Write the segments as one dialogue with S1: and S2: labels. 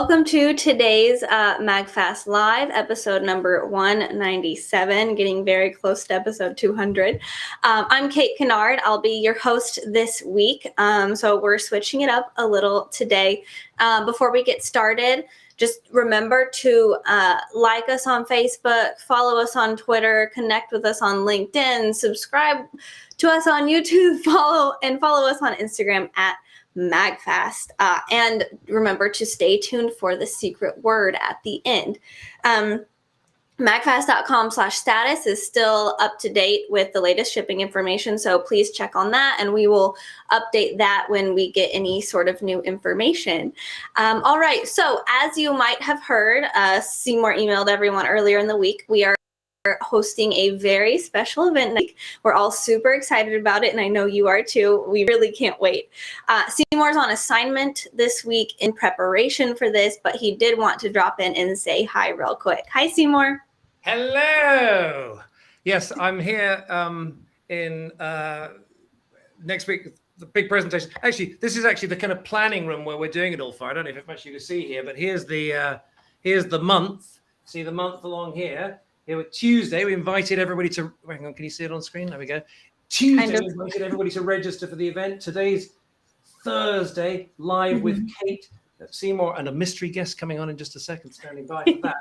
S1: Welcome to today's Magfast Live, episode number 197, getting very close to episode 200. I'm Kate Kinard. I'll be your host this week. So we're switching it up a little today. Before we get started, just remember to like us on Facebook, follow us on Twitter, connect with us on LinkedIn, subscribe to us on YouTube, follow us on Instagram at Magfast, and remember to stay tuned for the secret word at the end. Magfast.com/status is still up to date with the latest shipping information, so please check on that, and we will update that when we get any sort of new information. All right, so as you might have heard, Seymour emailed everyone earlier in the week. We are hosting a very special event. We're all super excited about it, and I know you are too. We really can't wait. Seymour's on assignment this week in preparation for this, but he did want to drop in and say hi real quick. Hi, Seymour.
S2: Hello. Yes, I'm here in next week, the big presentation. Actually, this is actually the kind of planning room where we're doing it all for. I don't know if much you can see here, but here's the month. See the month along here. Here with Tuesday, we invited everybody to, hang on, can you see it on screen? There we go. Tuesday, we invited everybody to register for the event. Today's Thursday, live with Kate Seymour and a mystery guest coming on in just a second, standing by for that.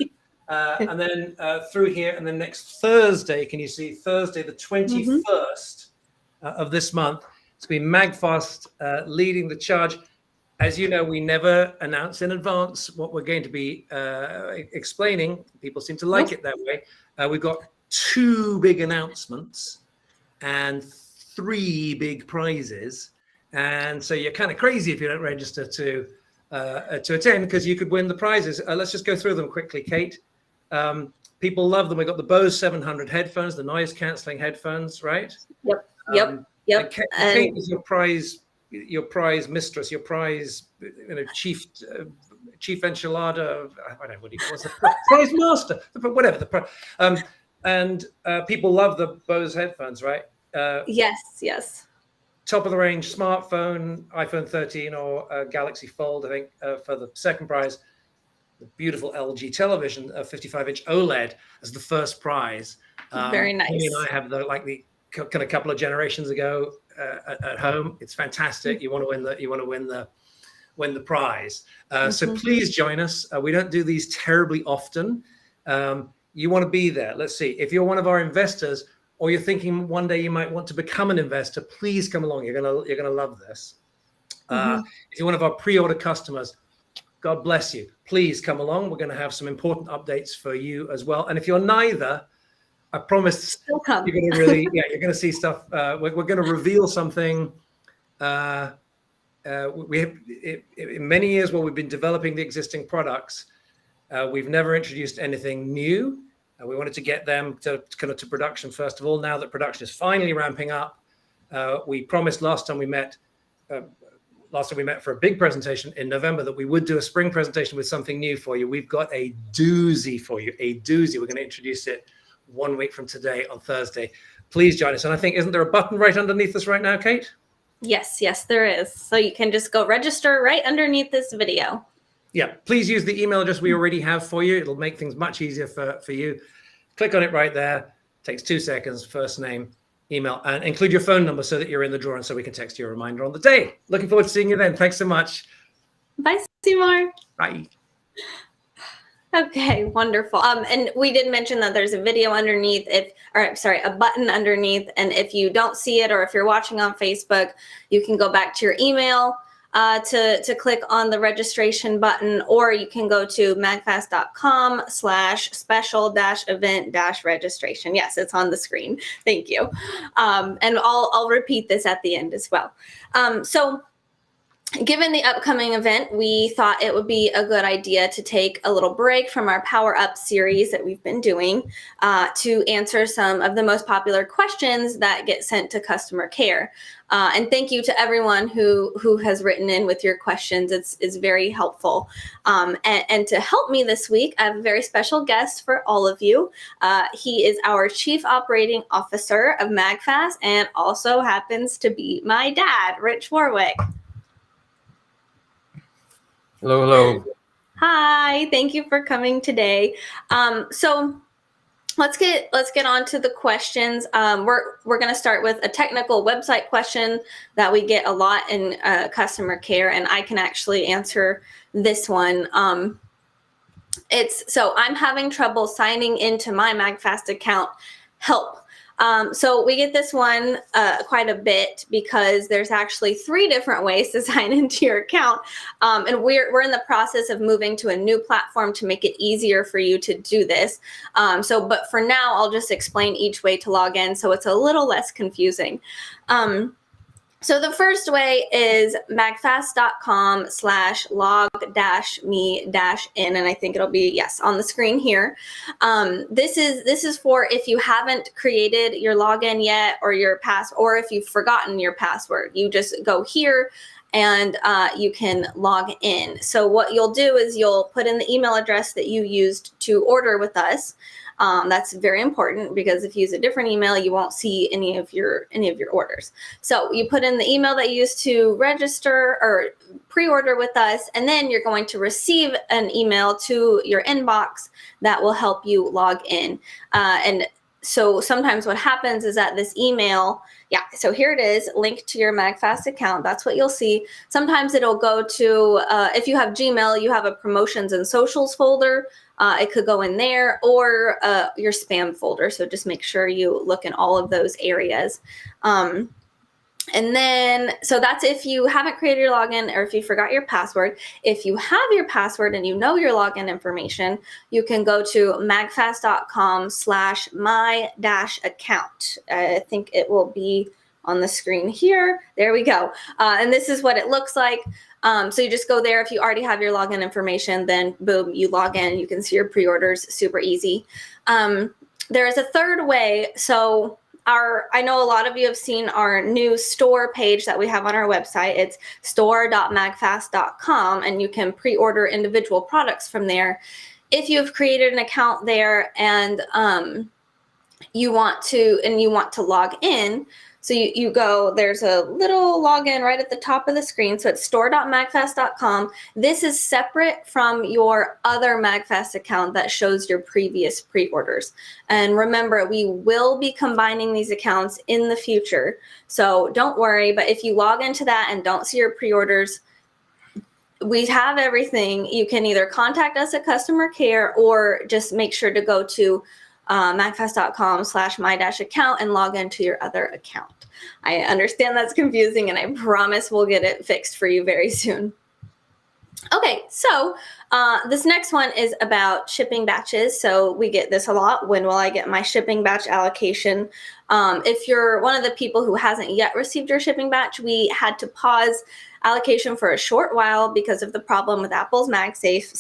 S2: And then through here, and then next Thursday, can you see Thursday, the 21st of this month, it's going to be Magfast leading the charge. As you know, we never announce in advance what we're going to be explaining. People seem to like it that way. We've got 2 big announcements and 3 big prizes. And so you're kind of crazy if you don't register to attend, because you could win the prizes. Let's just go through them quickly, Kate. People love them. We've got the Bose 700 headphones, the noise cancelling headphones, right?
S1: Yep.
S2: Kate is your prize mistress, your prize, chief enchilada. I don't know what he calls it. Prize master, whatever. And people love the Bose headphones, right?
S1: Yes.
S2: Top of the range smartphone, iPhone 13 or Galaxy Fold, I think, for the second prize. The beautiful LG television, a 55-inch OLED as the first prize.
S1: Very nice.
S2: Amy and I have the kind of couple of generations ago at home. It's fantastic. You want to win the prize. So please join us. We don't do these terribly often. You want to be there. Let's see. If you're one of our investors, or you're thinking one day you might want to become an investor, please come along. You're gonna love this. If you're one of our pre-order customers, God bless you. Please come along. We're going to have some important updates for you as well. And if you're neither, I promise you're going to really, you're going to see stuff. We're going to reveal something. We have, in many years while we've been developing the existing products, we've never introduced anything new. We wanted to get them to production first of all. Now that production is finally ramping up, we promised last time we met for a big presentation in November that we would do a spring presentation with something new for you. We've got a doozy for you, a doozy. We're going to introduce it 1 week from today on Thursday. Please join us. And I think, isn't there a button right underneath us right now, Kate?
S1: Yes, there is. So you can just go register right underneath this video.
S2: Yeah, please use the email address we already have for you. It'll make things much easier for you. Click on it right there. Takes 2 seconds, first name, email, and include your phone number so that you're in the draw and so we can text you a reminder on the day. Looking forward to seeing you then. Thanks so much.
S1: Bye, Seymour.
S2: Bye.
S1: Okay, wonderful. And we did mention that there's a video underneath, a button underneath. And if you don't see it, or if you're watching on Facebook, you can go back to your email to click on the registration button, or you can go to magfast.com/special-event-registration. Yes, it's on the screen. Thank you. And I'll repeat this at the end as well. So given the upcoming event, we thought it would be a good idea to take a little break from our Power Up series that we've been doing to answer some of the most popular questions that get sent to customer care. And thank you to everyone who has written in with your questions. It's very helpful. And to help me this week, I have a very special guest for all of you. He is our Chief Operating Officer of Magfast and also happens to be my dad, Rich Warwick.
S3: Hello.
S1: Hi, thank you for coming today. So let's get on to the questions. We're going to start with a technical website question that we get a lot in customer care, and I can actually answer this one. So I'm having trouble signing into my Magfast account. Help. So we get this one quite a bit because there's actually 3 different ways to sign into your account. And we're in the process of moving to a new platform to make it easier for you to do this. But for now, I'll just explain each way to log in so it's a little less confusing. So the first way is magfast.com/log-me-in, and I think it'll be, yes, on the screen here. This is for if you haven't created your login yet, or your or if you've forgotten your password. You just go here and you can log in. So what you'll do is you'll put in the email address that you used to order with us. That's very important because if you use a different email, you won't see any of your orders. So you put in the email that you used to register or pre-order with us, and then you're going to receive an email to your inbox that will help you log in. And so sometimes what happens is that this email, so here it is, linked to your Magfast account. That's what you'll see. Sometimes it'll go to, if you have Gmail, you have a promotions and socials folder. It could go in there, or your spam folder. So just make sure you look in all of those areas. And then, so that's if you haven't created your login or if you forgot your password. If you have your password and you know your login information, you can go to magfast.com/my-account. I think it will be on the screen here. There we go. And this is what it looks like. So you just go there. If you already have your login information, then boom, you log in. You can see your pre-orders, super easy. There is a third way. So I know a lot of you have seen our new store page that we have on our website. It's store.magfast.com, and you can pre-order individual products from there. If you've created an account there and you want to log in, so you go, there's a little login right at the top of the screen. So it's store.magfast.com. This is separate from your other Magfast account that shows your previous pre-orders. And remember, we will be combining these accounts in the future. So don't worry, but if you log into that and don't see your pre-orders, we have everything. You can either contact us at customer care or just make sure to go to magfast.com/my-account and log into your other account. I understand that's confusing, and I promise we'll get it fixed for you very soon. Okay, so this next one is about shipping batches. So we get this a lot. When will I get my shipping batch allocation? If you're one of the people who hasn't yet received your shipping batch, we had to pause allocation for a short while because of the problem with Apple's MagSafe.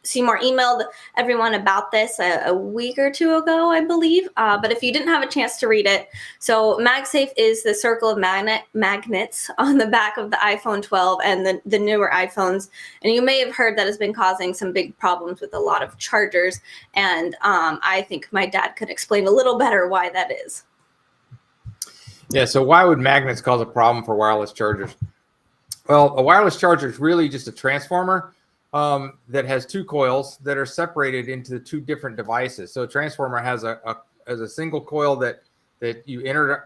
S1: Seymour emailed everyone about this a week or 2 ago, I believe. But if you didn't have a chance to read it, so MagSafe is the circle of magnets on the back of the iPhone 12 and the newer iPhones. And you may have heard that has been causing some big problems with a lot of chargers. And I think my dad could explain a little better why that is.
S3: Yeah, so why would magnets cause a problem for wireless chargers? Well, a wireless charger is really just a transformer that has 2 coils that are separated into 2 different devices. So a transformer has a single coil that you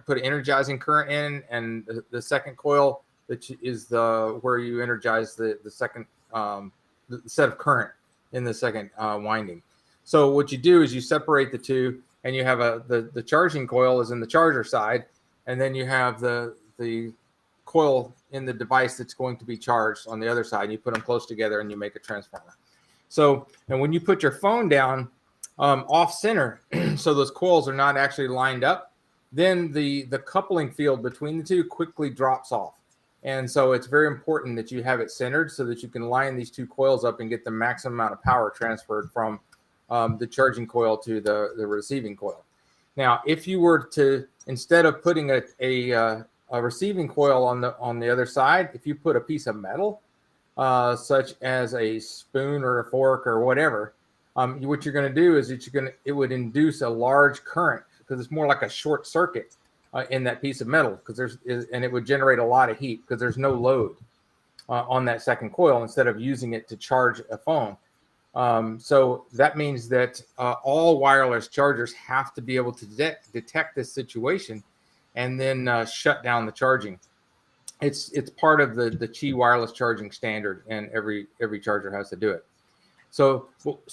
S3: put energizing current in, and the second coil that is where you energize the second the set of current in the second winding. So what you do is you separate the 2, and you have the charging coil is in the charger side, and then you have the coil in the device that's going to be charged on the other side. You put them close together and you make a transformer. So, and when you put your phone down off center, so those coils are not actually lined up, then the coupling field between the 2 quickly drops off. And so it's very important that you have it centered so that you can line these 2 coils up and get the maximum amount of power transferred from the charging coil to the receiving coil. Now, if you were to, instead of putting a receiving coil on the other side, if you put a piece of metal, such as a spoon or a fork or whatever, what you're going to do is it would induce a large current because it's more like a short circuit in that piece of metal and it would generate a lot of heat because there's no load. on that second coil instead of using it to charge a phone. So that means that all wireless chargers have to be able to detect this situation and then shut down the charging. It's part of the Qi wireless charging standard, and every charger has to do it. So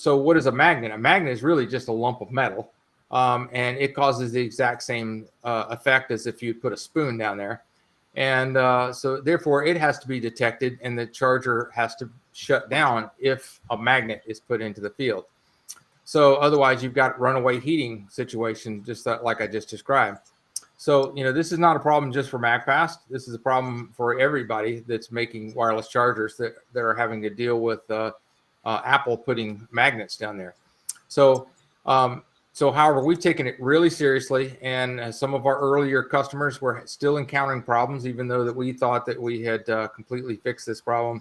S3: what is a magnet? A magnet is really just a lump of metal, and it causes the exact same effect as if you put a spoon down there. And so therefore it has to be detected, and the charger has to shut down if a magnet is put into the field. So otherwise you've got runaway heating situation, just like I just described. So, this is not a problem just for Magfast. This is a problem for everybody that's making wireless chargers that are having to deal with Apple putting magnets down there. So, however, we've taken it really seriously, and some of our earlier customers were still encountering problems, even though that we thought that we had completely fixed this problem.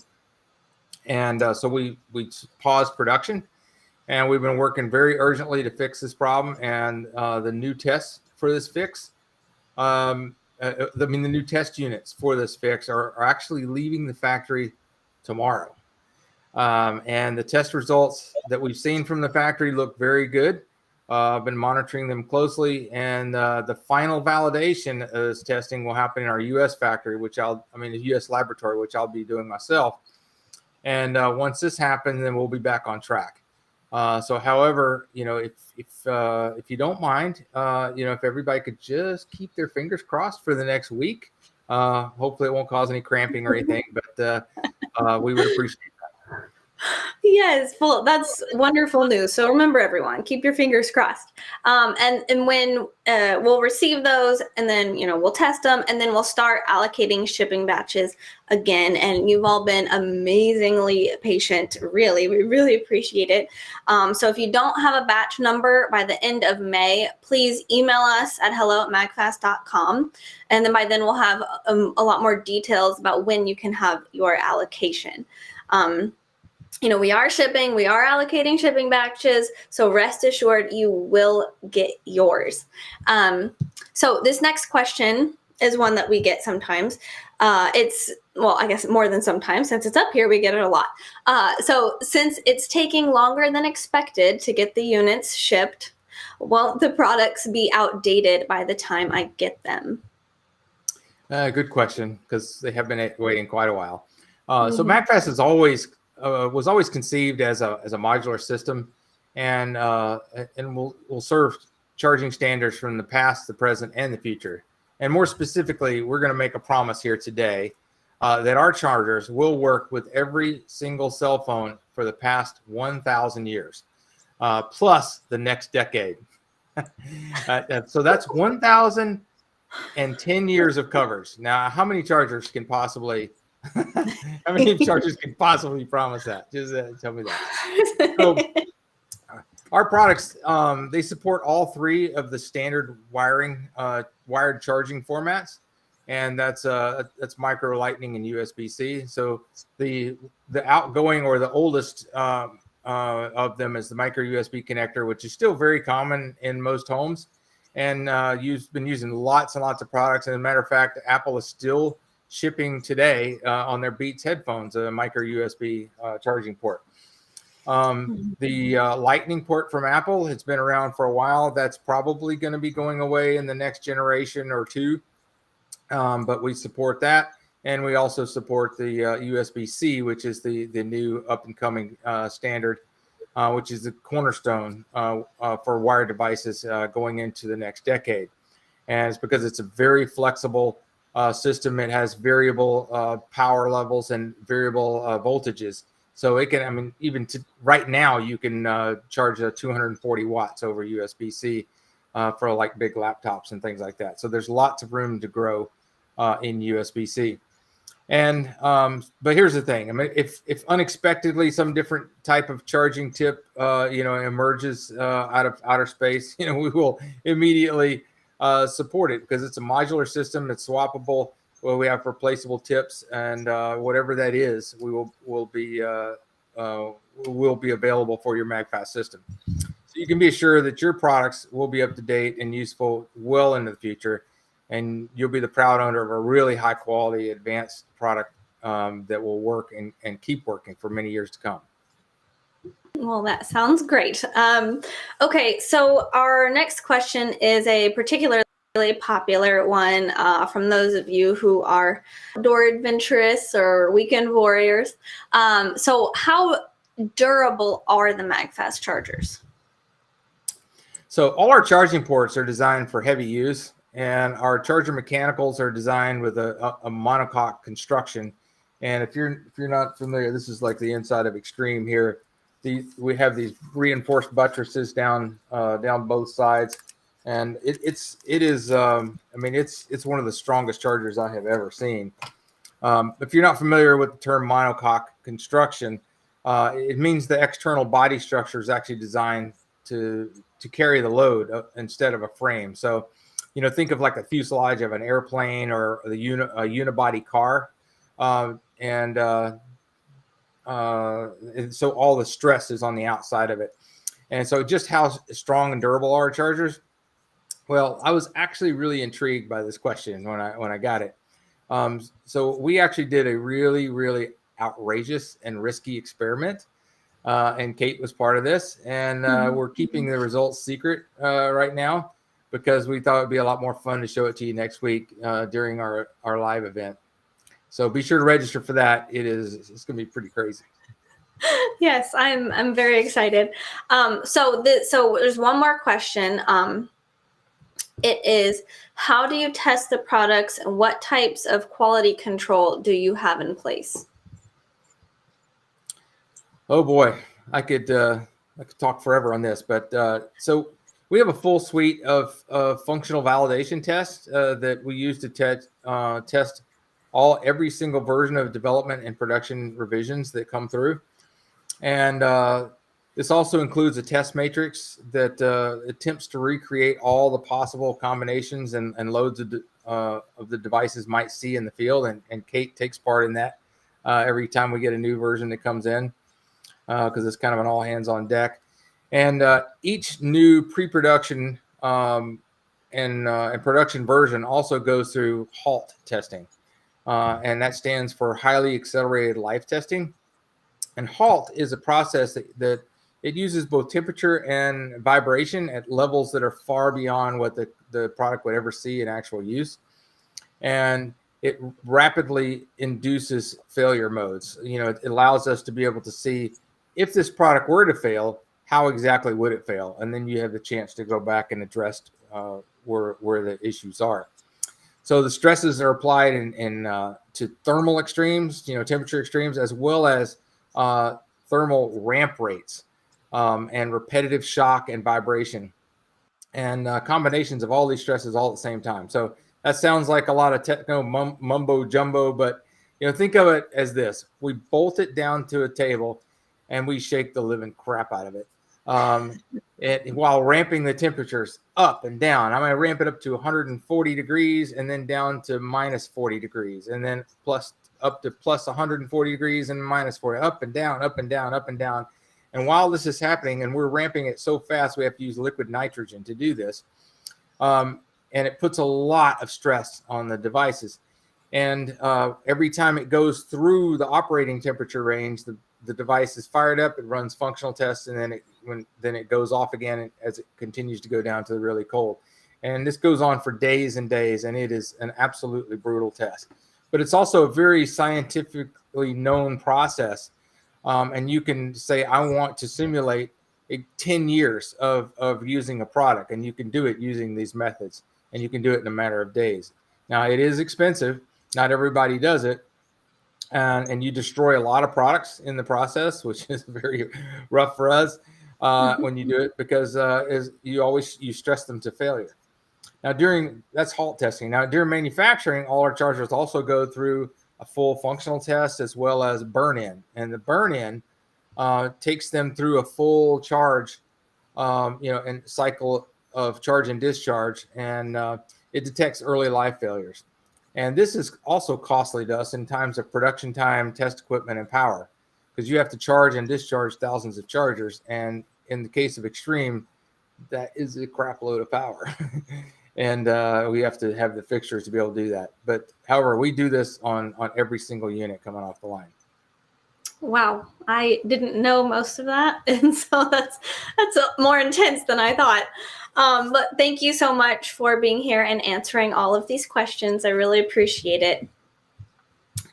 S3: And so we paused production, and we've been working very urgently to fix this problem. And the new tests for this fix, the new test units for this fix are actually leaving the factory tomorrow. And the test results that we've seen from the factory look very good. I've been monitoring them closely, and the final validation of this testing will happen in our U.S. factory, the U.S. laboratory, which I'll be doing myself. And once this happens, then we'll be back on track. However, if you don't mind, if everybody could just keep their fingers crossed for the next week, hopefully it won't cause any cramping or anything, but we would appreciate that.
S1: Yes, well, that's wonderful news. So remember, everyone, keep your fingers crossed. And when we'll receive those, and then we'll test them, and then we'll start allocating shipping batches again. And you've all been amazingly patient. Really, we really appreciate it. So if you don't have a batch number by the end of May, please email us at hello@magfast.com, and then by then we'll have a lot more details about when you can have your allocation. We are shipping, we are allocating shipping batches, so rest assured you will get yours. So this next question is one that we get sometimes. I guess more than sometimes, since it's up here, we get it a lot. So since it's taking longer than expected to get the units shipped, won't the products be outdated by the time I get them?
S3: Good question, because they have been waiting quite a while. So Magfast is was always conceived as a modular system, and will serve charging standards from the past, the present, and the future. And more specifically, we're going to make a promise here today that our chargers will work with every single cell phone for the past 1,000 years, plus the next decade. So that's 1,010 years of coverage. Now, how many chargers can possibly promise that? Just tell me that. So, our products, they support all three of the standard wired charging formats, and that's micro, lightning, and USB-C. So the outgoing, or the oldest of them, is the micro USB connector, which is still very common in most homes, and been using lots and lots of products. And as a matter of fact, Apple is still shipping today on their Beats headphones a micro USB charging port. The Lightning port from Apple has been around for a while. That's probably going to be going away in the next generation or two, but we support that. And we also support the USB-C, which is the new up and coming standard, which is the cornerstone for wired devices going into the next decade. And it's because it's a very flexible system. It has variable power levels and variable voltages. So it can, even right now, you can charge 240 watts over USB-C for like big laptops and things like that. So there's lots of room to grow in USB-C. And but here's the thing. If unexpectedly some different type of charging tip emerges out of outer space, we will immediately support it, because it's a modular system. It's swappable. Well, we have replaceable tips, and whatever that is, will be available for your Magfast system. So you can be assured that your products will be up to date and useful well into the future, and you'll be the proud owner of a really high quality advanced product that will work and keep working for many years to come.
S1: Well, that sounds great. Okay, so our next question is a particularly popular one from those of you who are outdoor adventurous or weekend warriors. So how durable are the Magfast chargers?
S3: So all our charging ports are designed for heavy use, and our charger mechanicals are designed with a monocoque construction. And if you're not familiar, this is like the inside of Extreme here. We have these reinforced buttresses down both sides, and it's one of the strongest chargers I have ever seen. If you're not familiar with the term monocoque construction, it means the external body structure is actually designed to carry the load instead of a frame. So, think of like a fuselage of an airplane or a unibody car, and so all the stress is on the outside of it. And so just how strong and durable are chargers? Well, I was actually really intrigued by this question when I got it. So we actually did a really, really outrageous and risky experiment. And Kate was part of this. And we're keeping the results secret right now because we thought it'd be a lot more fun to show it to you next week during our live event. So be sure to register for that. It's going to be pretty crazy.
S1: Yes, I'm very excited. So there's one more question. It is, how do you test the products and what types of quality control do you have in place?
S3: Oh boy, I could talk forever on this, but so we have a full suite of functional validation tests that we use to test every single version of development and production revisions that come through. And this also includes a test matrix that attempts to recreate all the possible combinations and loads of the devices might see in the field. And Kate takes part in that every time we get a new version that comes in, because it's kind of an all hands on deck. And each new pre-production and production version also goes through Halt Testing. And that stands for Highly Accelerated Life Testing. And HALT is a process that it uses both temperature and vibration at levels that are far beyond what the product would ever see in actual use. And it rapidly induces failure modes. It allows us to be able to see if this product were to fail, how exactly would it fail? And then you have the chance to go back and address where the issues are. So the stresses are applied to thermal extremes, temperature extremes, as well as thermal ramp rates and repetitive shock and vibration, and combinations of all these stresses all at the same time. So that sounds like a lot of techno mumbo jumbo, but think of it as this: we bolt it down to a table and we shake the living crap out of it. While ramping the temperatures up and down. I'm going to ramp it up to 140 degrees and then down to minus 40 degrees, and then up to plus 140 degrees and minus 40, up and down, up and down, up and down. And while this is happening, and we're ramping it so fast, we have to use liquid nitrogen to do this. And it puts a lot of stress on the devices. And every time it goes through the operating temperature range, the device is fired up, it runs functional tests, and then it goes off again as it continues to go down to the really cold. And this goes on for days and days, and it is an absolutely brutal test. But it's also a very scientifically known process. And you can say, I want to simulate 10 years of using a product, and you can do it using these methods, and you can do it in a matter of days. Now, it is expensive. Not everybody does it. And you destroy a lot of products in the process, which is very rough for us when you do it, because you stress them to failure. Now, that's Halt testing. Now, during manufacturing, all our chargers also go through a full functional test as well as burn-in. And the burn-in takes them through a full charge, and cycle of charge and discharge, and it detects early life failures. And this is also costly to us in times of production time, test equipment, and power, because you have to charge and discharge thousands of chargers. And in the case of Extreme, that is a crap load of power. and we have to have the fixtures to be able to do that. But however, we do this on every single unit coming off the line.
S1: Wow, I didn't know most of that, and so that's more intense than I thought. But thank you so much for being here and answering all of these questions. I really appreciate it.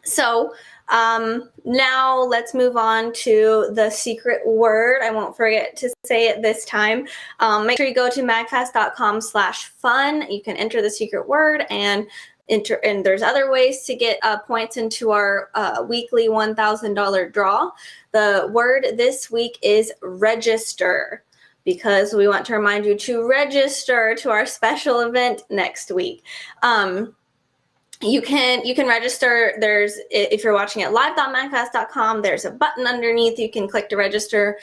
S1: So now let's move on to the secret word. I won't forget to say it this time. Make sure you go to magfast.com/fun. You can enter the secret word and there's other ways to get points into our weekly $1,000 draw. The word this week is register, because we want to remind you to register to our special event next week. You can register. If you're watching at live.magfast.com, there's a button underneath. You can click to register.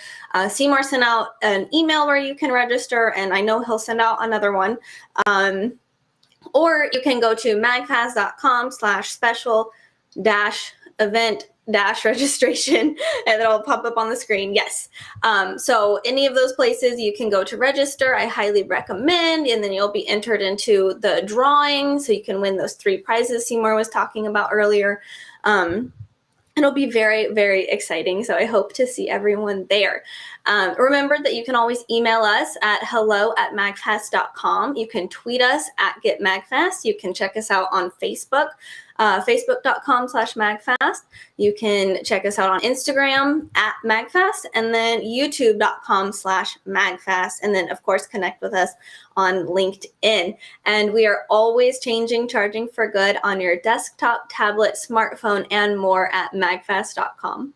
S1: Seymour sent out an email where you can register, and I know he'll send out another one. Or you can go to magfast.com/special-event-registration, and it'll pop up on the screen. Yes. So any of those places you can go to register. I highly recommend, and then you'll be entered into the drawing, so you can win those 3 prizes Seymour was talking about earlier. It'll be very, very exciting. So I hope to see everyone there. Remember that you can always email us at hello@magfast.com. You can tweet us at @getmagfast. You can check us out on Facebook, facebook.com/magfast. You can check us out on Instagram @magfast, and then youtube.com/magfast. And then, of course, connect with us on LinkedIn. And we are always charging for good on your desktop, tablet, smartphone, and more at magfast.com.